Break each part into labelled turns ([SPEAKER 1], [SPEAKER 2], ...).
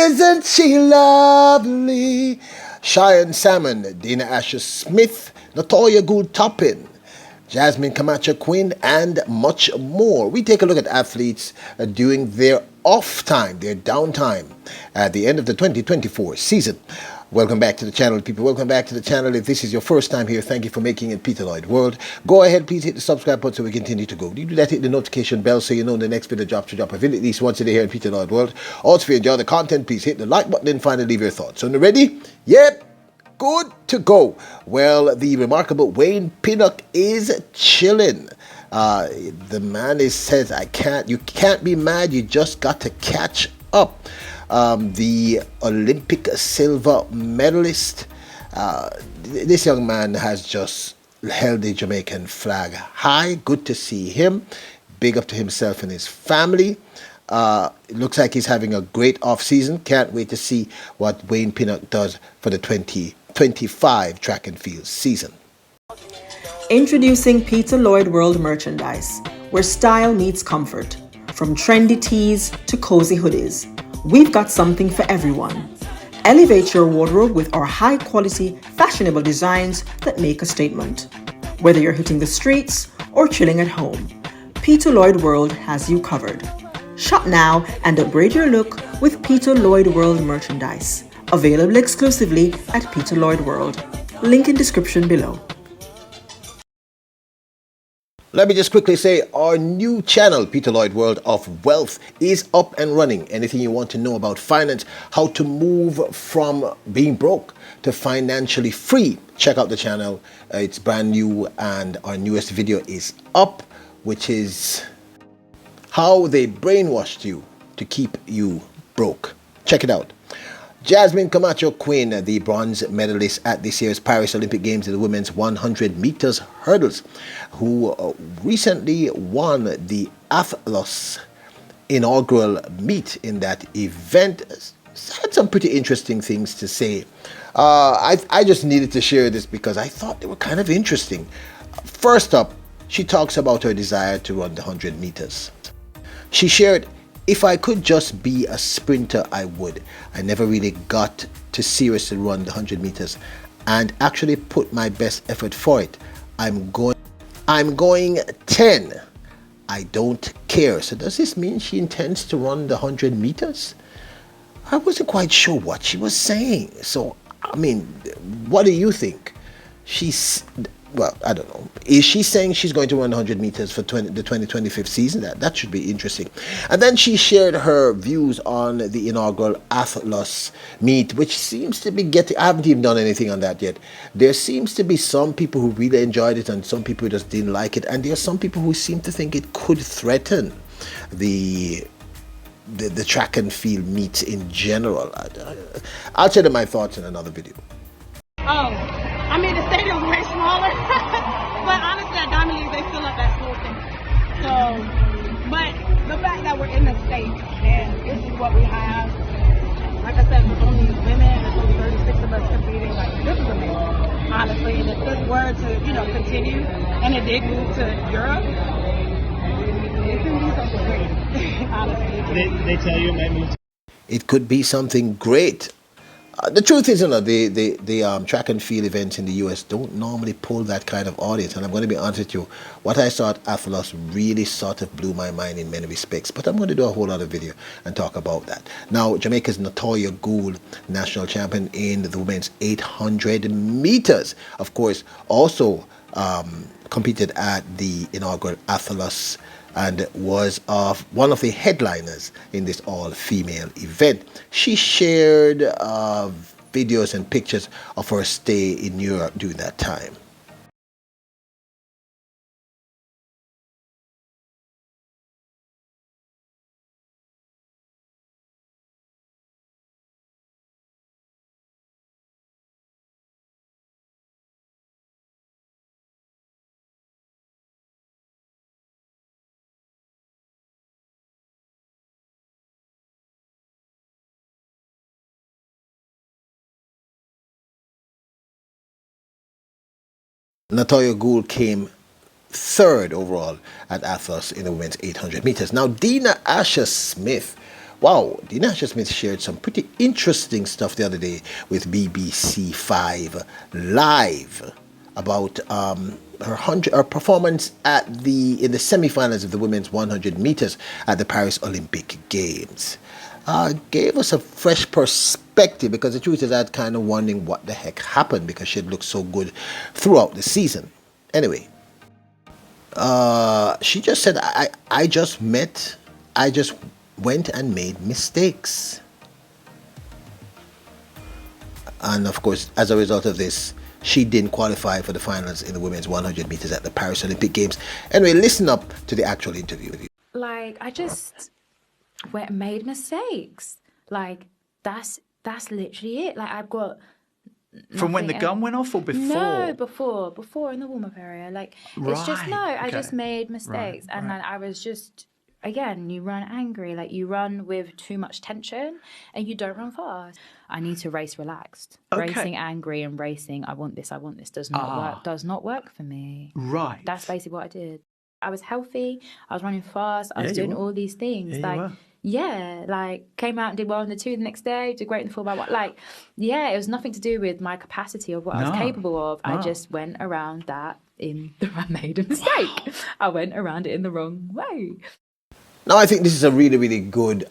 [SPEAKER 1] Isn't she lovely? Shiann Salmon, Dina Asher-Smith, Natoya Goule-Toppin Jasmine Camacho-Quinn, and much more. We take a look at athletes during their off time, their downtime at the end of the 2024 season. Welcome back to the channel, people. Welcome back to the channel. If this is your first time here, thank you for making it Peter Lloyd World. Go ahead, please hit the subscribe button so we continue to go. You do that, hit the notification bell so you know the next video drops to drop a video at least once a day here in Peter Lloyd World. Also, if you enjoy the content, please hit the like button and finally leave your thoughts. So, ready? Yep. Good to go. Well, the remarkable Wayne Pinnock is chilling. The man says, you can't be mad, you just got to catch up. The Olympic silver medalist, this young man has just held the Jamaican flag high. Good to see him. Big up to himself and his family. It looks like he's having a great off-season. Can't wait to see what Wayne Pinnock does for the 2025 track and field season.
[SPEAKER 2] Introducing Peter Lloyd World merchandise, where style meets comfort. From trendy tees to cozy hoodies, we've got something for everyone. Elevate your wardrobe with our high-quality, fashionable designs that make a statement. Whether you're hitting the streets or chilling at home, Peter Lloyd World has you covered. Shop now and upgrade your look with Peter Lloyd World merchandise. Available exclusively at Peter Lloyd World. Link in description below.
[SPEAKER 1] Let me just quickly say our new channel, Peter Lloyd World of Wealth, is up and running. Anything you want to know about finance, how to move from being broke to financially free, check out the channel. It's brand new and our newest video is up, which is how they brainwashed you to keep you broke. Check it out. Jasmine Camacho-Quinn, the bronze medalist at this year's Paris Olympic Games in the women's 100 meters hurdles, who recently won the Athlos inaugural meet in that event, had some pretty interesting things to say. I just needed to share this because I thought they were kind of interesting. First up, she talks about her desire to run the 100 meters. She shared, "If I could just be a sprinter, I would. I never really got to seriously run the 100 meters and actually put my best effort for it. I'm going 10. I don't care." So does this mean she intends to run the 100 meters? I wasn't quite sure what she was saying. So, I mean, what do you think? Well, I don't know. Is she saying she's going to run 100 meters for the 2025 season? That should be interesting. And then she shared her views on the inaugural Athlos meet, which seems to be I haven't even done anything on that yet. There seems to be some people who really enjoyed it and some people who just didn't like it. And there are some people who seem to think it could threaten the track and field meets in general. I'll share my thoughts in another video.
[SPEAKER 3] I mean, the stadium's way smaller, but honestly, at Diamond League, they fill up that whole thing. So, but the fact that we're in the States and this is what we have, like I said, with only women, there's only 36 of us competing, like, this is amazing, honestly. And if this were to, continue, and it did move to Europe, it can be something great, honestly.
[SPEAKER 4] They tell you it might move.
[SPEAKER 1] It could be something great. The truth is, the track and field events in the US don't normally pull that kind of audience. And I'm going to be honest with you, what I saw at Athlos really sort of blew my mind in many respects. But I'm going to do a whole other video and talk about that. Now, Jamaica's Natoya Goule, national champion in the women's 800 meters, of course, also competed at the inaugural Athlos and was one of the headliners in this all-female event. She shared videos and pictures of her stay in Europe during that time. Natoya Goule came third overall at Athos in the women's 800 meters. Now, Dina Asher-Smith Wow, Dina Asher-Smith shared some pretty interesting stuff the other day with BBC 5 Live about her performance in the semi-finals of the women's 100 meters at the Paris Olympic Games. Gave us a fresh perspective, because the truth is I'd kind of wondering what the heck happened, because she had looked so good throughout the season. Anyway, she just said, I just went and made mistakes. And of course, as a result of this, she didn't qualify for the finals in the women's 100 meters at the Paris Olympic Games. Anyway, listen up to the actual interview.
[SPEAKER 4] Like, I just made mistakes. Like, that's literally it. Like, I've got
[SPEAKER 5] from when the gun went off, or before?
[SPEAKER 4] No, before in the warm-up area. Like, it's just I just made mistakes, and then I was just, again, you run angry, like you run with too much tension, and you don't run fast. I need to race relaxed. Racing angry and racing, I want this does not work. Does not work for me.
[SPEAKER 5] Right.
[SPEAKER 4] That's basically what I did. I was healthy. I was running fast. I was doing all these things. Came out and did well in the 2 the next day, did great in the 4x1. It was nothing to do with my capacity of what I was capable of. I just went around that I made a mistake. Wow. I went around it in the wrong way.
[SPEAKER 1] Now, I think this is a really, really good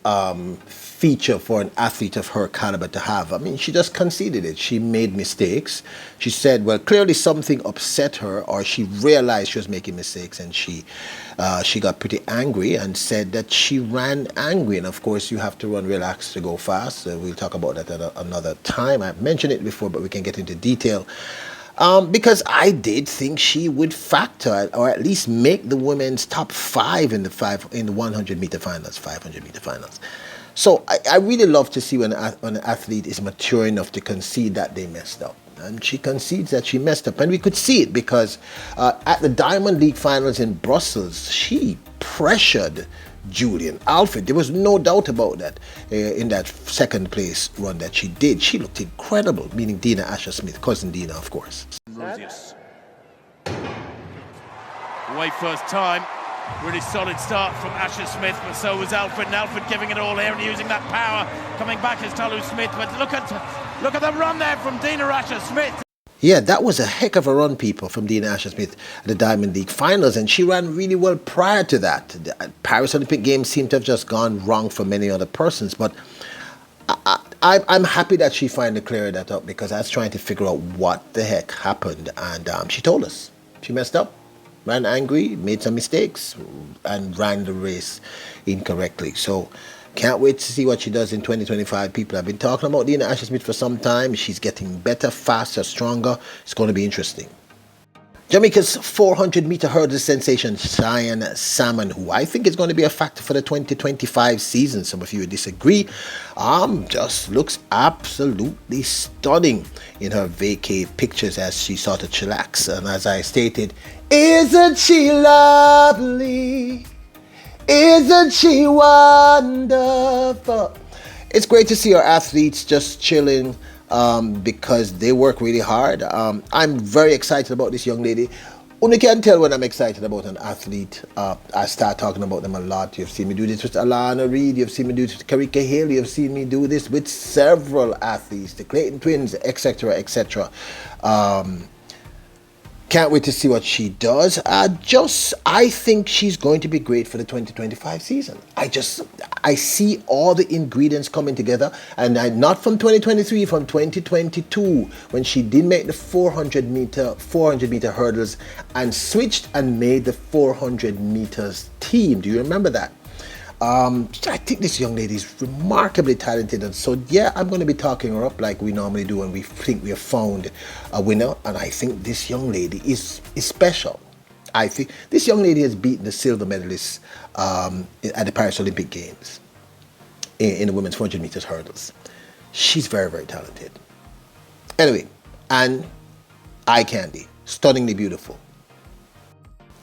[SPEAKER 1] feature for an athlete of her caliber to have. I mean, she just conceded it. She made mistakes. She said, well, clearly something upset her, or she realized she was making mistakes, and she got pretty angry and said that she ran angry. And of course, you have to run relaxed to go fast. We'll talk about that at another time. I've mentioned it before, but we can get into detail. Because I did think she would factor, or at least make the women's top 5 in the 100-meter finals, 500-meter finals. So I really love to see when an athlete is mature enough to concede that they messed up. And she concedes that she messed up. And we could see it because at the Diamond League finals in Brussels, she pressured Julian Alfred. There was no doubt about that in that second place run that she did. She looked incredible, meaning Dina Asher-Smith, cousin Dina, of course.
[SPEAKER 6] Rosius. Away first time. Really solid start from Asher-Smith, but so was Alfred. And Alfred giving it all here and using that power. Coming back is Tolu Smith, but look at the run there from Dina Asher-Smith.
[SPEAKER 1] Yeah, that was a heck of a run, people, from Dina Asher-Smith at the Diamond League finals, and she ran really well prior to that. The Paris Olympic Games seem to have just gone wrong for many other persons, but I'm happy that she finally cleared that up, because I was trying to figure out what the heck happened, and she told us. She messed up, ran angry, made some mistakes, and ran the race incorrectly. So can't wait to see what she does in 2025. People have been talking about Dina Asher-Smith for some time. She's getting better, faster, stronger. It's going to be interesting. Jamaica's 400-meter hurdle sensation Cheyanne Salmon, who I think is going to be a factor for the 2025 season. Some of you disagree. Just looks absolutely stunning in her vacay pictures as she sort of chillax. And as I stated, isn't she lovely? Isn't she wonderful? It's great to see our athletes just chilling because they work really hard. I'm very excited about this young lady. Only can tell when I'm excited about an athlete. I start talking about them a lot. You've seen me do this with Alana Reid. You've seen me do this with Karika Hale. You've seen me do this with several athletes, the Clayton twins, etc., etc. Can't wait to see what she does. I think she's going to be great for the 2025 season. I see all the ingredients coming together, and not from 2023, from 2022, when she did make the 400 meter hurdles and switched and made the 400 meters team. Do you remember that? I think this young lady is remarkably talented, and so yeah, I'm going to be talking her up like we normally do when we think we have found a winner. And I think this young lady is special. I think this young lady has beaten the silver medalist at the Paris Olympic Games in the women's 400 meters hurdles. She's very, very talented. Anyway, and eye candy, stunningly beautiful.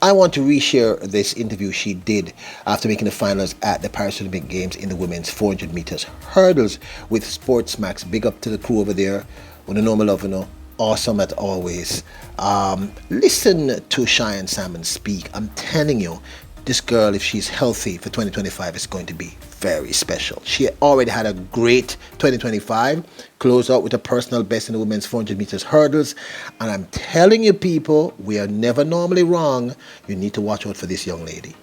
[SPEAKER 1] I want to reshare this interview she did after making the finals at the Paris Olympic Games in the women's 400 meters hurdles with Sportsmax. Big up to the crew over there. With a normal love, awesome as always. Listen to Shiann Salmon speak. I'm telling you, this girl, if she's healthy for 2025, is going to be very special. She already had a great 2025, close out with a personal best in the women's 400 meters hurdles. And I'm telling you, people, we are never normally wrong. You need to watch out for this young lady.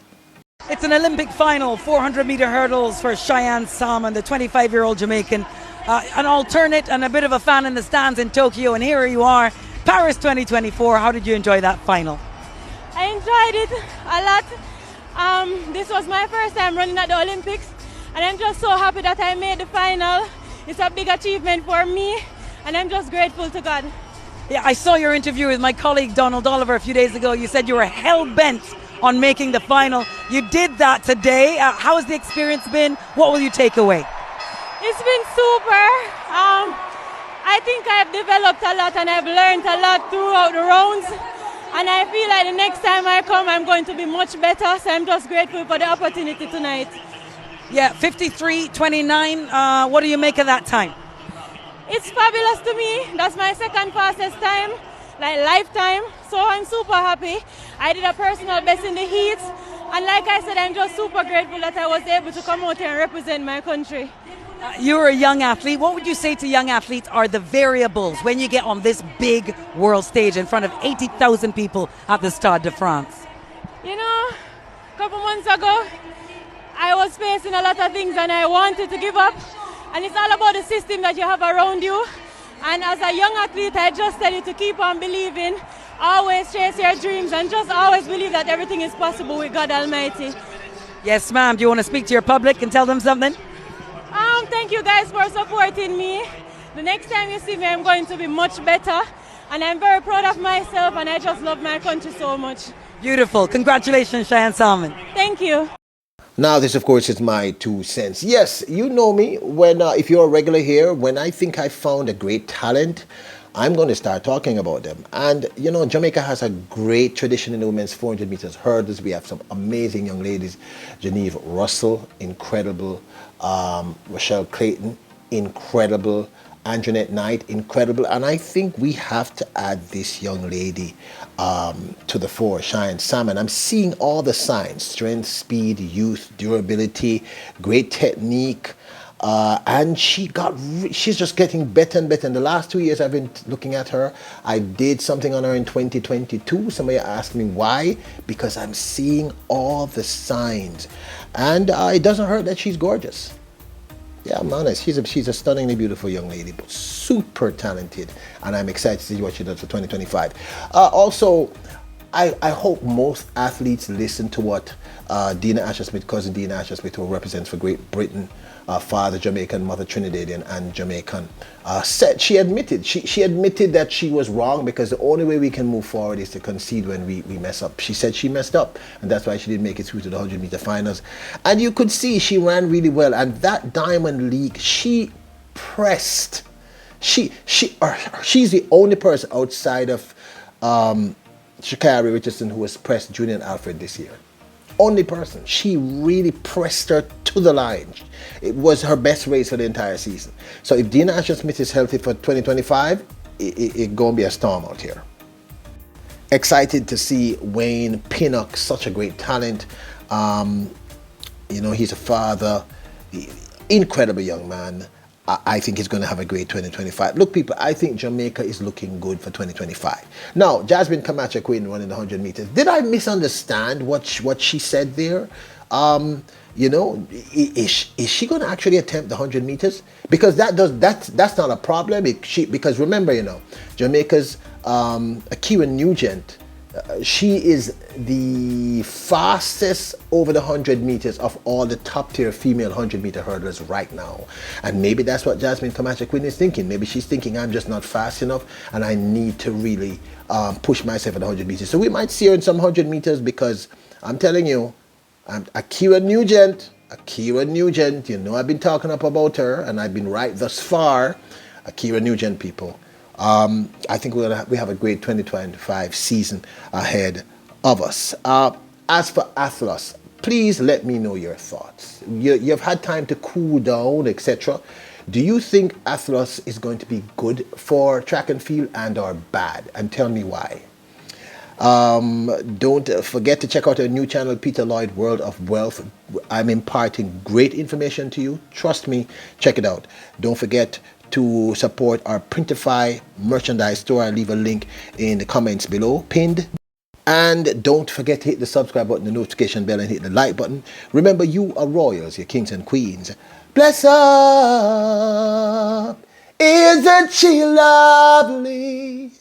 [SPEAKER 7] It's an Olympic final, 400-meter hurdles for Shiann Salmon, the 25-year-old Jamaican. An alternate and a bit of a fan in the stands in Tokyo, and here you are, Paris 2024. How did you enjoy that final?
[SPEAKER 3] I enjoyed it a lot. This was my first time running at the Olympics, and I'm just so happy that I made the final. It's a big achievement for me, and I'm just grateful to God.
[SPEAKER 7] Yeah, I saw your interview with my colleague Donald Oliver a few days ago. You said you were hell-bent on making the final. You did that today. How has the experience been? What will you take away?
[SPEAKER 3] It's been super. I think I've developed a lot and I've learned a lot throughout the rounds. And I feel like the next time I come, I'm going to be much better. So I'm just grateful for the opportunity tonight.
[SPEAKER 7] Yeah, 53:29. What do you make of that time?
[SPEAKER 3] It's fabulous to me. That's my second fastest time, like lifetime. So I'm super happy. I did a personal best in the heats. And like I said, I'm just super grateful that I was able to come out here and represent my country.
[SPEAKER 7] You're a young athlete. What would you say to young athletes are the variables when you get on this big world stage in front of 80,000 people at the Stade de France?
[SPEAKER 3] You know, a couple months ago, I was facing a lot of things and I wanted to give up. And it's all about the system that you have around you. And as a young athlete, I just tell you to keep on believing, always chase your dreams, and just always believe that everything is possible with God Almighty.
[SPEAKER 7] Yes, ma'am. Do you want to speak to your public and tell them something?
[SPEAKER 3] Thank you guys for supporting me. The next time you see me, I'm going to be much better. And I'm very proud of myself, and I just love my country so much.
[SPEAKER 7] Beautiful. Congratulations, Cheyanne Salmon.
[SPEAKER 3] Thank you.
[SPEAKER 1] Now, this, of course, is my 2 cents. Yes, you know me. When if you're a regular here, when I think I found a great talent, I'm going to start talking about them. And, you know, Jamaica has a great tradition in the women's 400 meters hurdles. We have some amazing young ladies. Geneve Russell, incredible. Rochelle Clayton, incredible. Anjanette Knight, incredible. And I think we have to add this young lady to the fore, Cheyanne Salmon. I'm seeing all the signs: strength, speed, youth, durability, great technique. And she's just getting better and better. In the last 2 years I've been looking at her. I did something on her in 2022. Somebody asked me why. Because I'm seeing all the signs. And it doesn't hurt that she's gorgeous. Yeah, I'm honest. She's a stunningly beautiful young lady, but super talented. And I'm excited to see what she does for 2025. Also, I hope most athletes listen to what Dina Asher-Smith, cousin Dina Asher-Smith, who represents for Great Britain, father Jamaican, mother Trinidadian and Jamaican, said. She admitted that she was wrong, because the only way we can move forward is to concede when we mess up. She said she messed up, and that's why she didn't make it through to the 100-meter finals. And you could see she ran really well. And that Diamond League, she pressed. She's the only person outside of Sha'Carri Richardson who has pressed Julian Alfred this year. Only person. She really pressed her to the line. It was her best race for the entire season. So if Dina Asher-Smith is healthy for 2025, it's going to be a storm out here. Excited to see Wayne Pinnock, such a great talent. You know, he's a father, incredible young man. I think he's going to have a great 2025. Look, people, I think Jamaica is looking good for 2025. Now, Jasmine Camacho-Quinn running the 100 meters. Did I misunderstand what she said there? You know, is she going to actually attempt the 100 meters? Because that's not a problem. Because remember, you know, Jamaica's Akira Nugent. She is the fastest over the 100 meters of all the top tier female 100-meter hurdlers right now. And maybe that's what Jasmine Camacho-Quinn is thinking. Maybe she's thinking, I'm just not fast enough and I need to really push myself at the 100 meters. So we might see her in some 100 meters, because I'm telling you, Akira Nugent, you know I've been talking up about her and I've been right thus far. Akira Nugent, people. I think we have a great 2025 season ahead of us. As for Athlos, please let me know your thoughts. You've had time to cool down, etc. Do you think Athlos is going to be good for track and field and or bad? And tell me why. Don't forget to check out our new channel, Peter Lloyd World of Wealth. I'm imparting great information to you. Trust me, check it out. Don't forget to support our Printify merchandise store. I'll leave a link in the comments below, pinned. And don't forget to hit the subscribe button, the notification bell, and hit the like button. Remember, you are royals, you're kings and queens. Bless up, isn't she lovely?